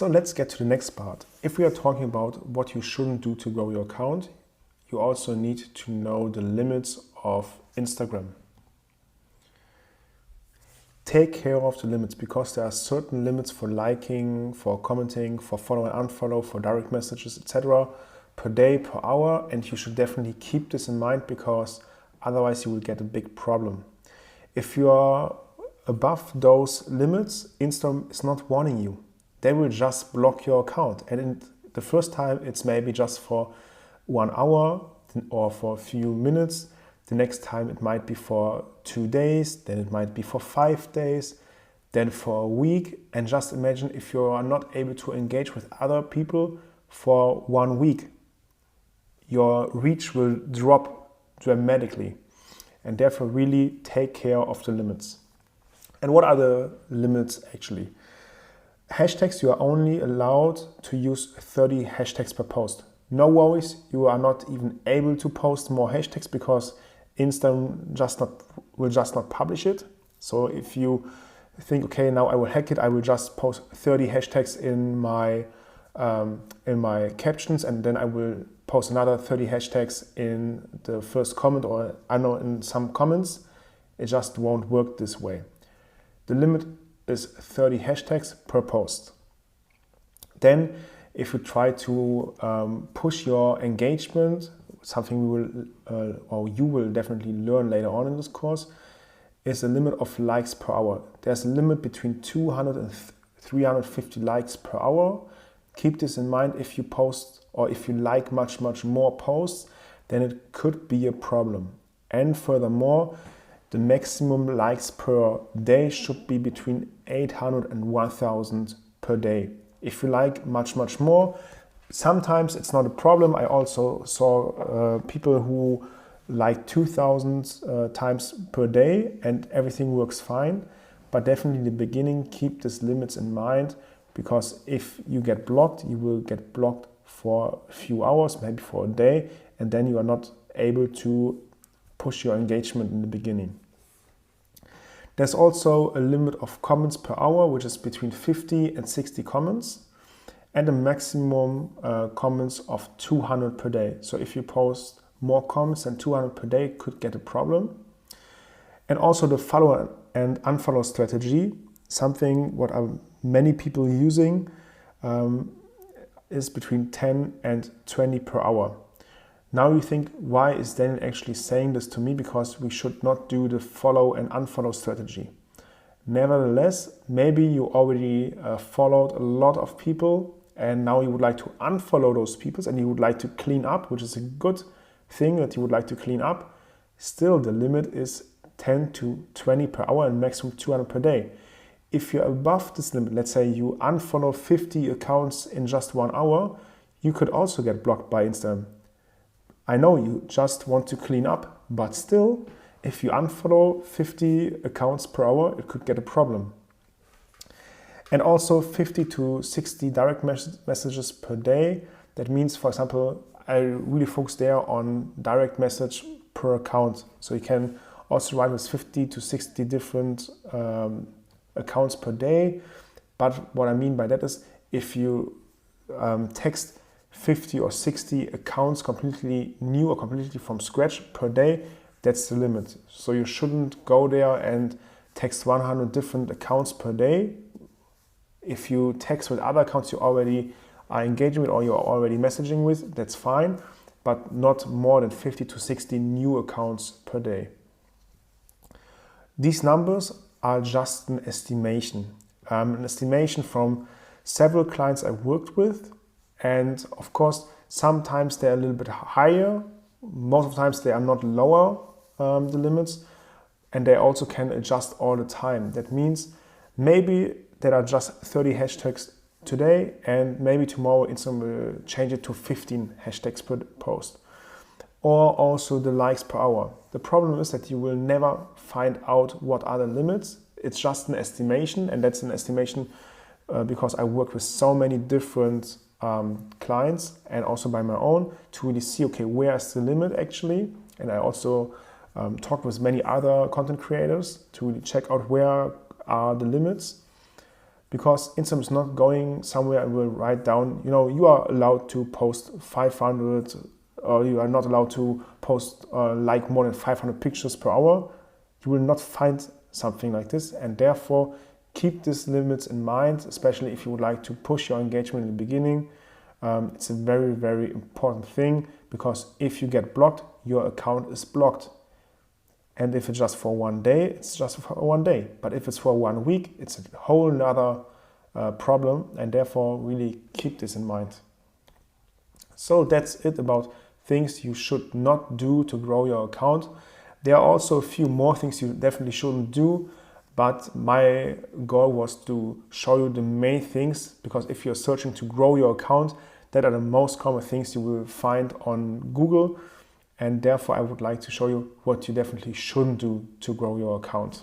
So let's get to the next part. If we are talking about what you shouldn't do to grow your account, you also need to know the limits of Instagram. Take care of the limits, because there are certain limits for liking, for commenting, for follow and unfollow, for direct messages, etc. per day, per hour, and you should definitely keep this in mind, because otherwise you will get a big problem. If you are above those limits, Instagram is not warning you. They will just block your account, and in the first time it's maybe just for 1 hour or for a few minutes. The next time it might be for 2 days, then it might be for 5 days, then for a week. And just imagine if you are not able to engage with other people for 1 week. Your reach will drop dramatically, and therefore really take care of the limits. And what are the limits actually? Hashtags, you are only allowed to use 30 hashtags per post. No worries, you are not even able to post more hashtags, because Instagram will just not publish it. So if you think, okay, now I will hack it, I will just post 30 hashtags in my captions, and then I will post another 30 hashtags in the first comment, or I know in some comments, it just won't work this way. The limit is 30 hashtags per post. Then if you try to push your engagement, something you will definitely learn later on in this course, is a limit of likes per hour. There's a limit between 200 and 350 likes per hour. Keep this in mind. If you post or if you like much more posts, then it could be a problem. And furthermore, the maximum likes per day should be between 800 and 1000 per day. If you like much more, sometimes it's not a problem. I also saw people who like 2000 times per day, and everything works fine. But definitely in the beginning, keep these limits in mind, because if you get blocked, you will get blocked for a few hours, maybe for a day, and then you are not able to push your engagement in the beginning. There's also a limit of comments per hour, which is between 50 and 60 comments, and a maximum comments of 200 per day. So if you post more comments than 200 per day, could get a problem. And also the follow and unfollow strategy, something what are many people using, is between 10 and 20 per hour. Now you think, why is Daniel actually saying this to me? Because we should not do the follow and unfollow strategy. Nevertheless, maybe you already followed a lot of people, and now you would like to unfollow those people, and you would like to clean up, which is a good thing that you would like to clean up. Still, the limit is 10 to 20 per hour and maximum 200 per day. If you're above this limit, let's say you unfollow 50 accounts in just 1 hour, you could also get blocked by Instagram. I know you just want to clean up, but still, if you unfollow 50 accounts per hour, it could get a problem. And also 50 to 60 direct messages per day. That means, for example, I really focus there on direct message per account. So you can also write with 50 to 60 different accounts per day. But what I mean by that is, if you text 50 or 60 accounts completely new or completely from scratch per day, that's the limit. So you shouldn't go there and text 100 different accounts per day. If you text with other accounts you already are engaging with or you're already messaging with, that's fine, but not more than 50 to 60 new accounts per day. These numbers are just an estimation from several clients I worked with. And of course, sometimes they're a little bit higher. Most of the times they are not lower, the limits, and they also can adjust all the time. That means maybe there are just 30 hashtags today, and maybe tomorrow Instagram will change it to 15 hashtags per post. Or also the likes per hour. The problem is that you will never find out what are the limits. It's just an estimation, and that's an estimation because I work with so many different clients and also by my own to really see, okay, where is the limit actually? And I also talk with many other content creators to really check out where are the limits. because Instagram is not going somewhere and will write down, you are allowed to post 500, or you are not allowed to post like more than 500 pictures per hour. You will not find something like this, and therefore keep these limits in mind, especially if you would like to push your engagement in the beginning. It's a very, very important thing, because if you get blocked, your account is blocked. And if it's just for one day, it's just for one day. But if it's for 1 week, it's a whole nother problem, and therefore really keep this in mind. So that's it about things you should not do to grow your account. There are also a few more things you definitely shouldn't do, but my goal was to show you the main things, because if you're searching to grow your account, that are the most common things you will find on Google, and therefore I would like to show you what you definitely shouldn't do to grow your account.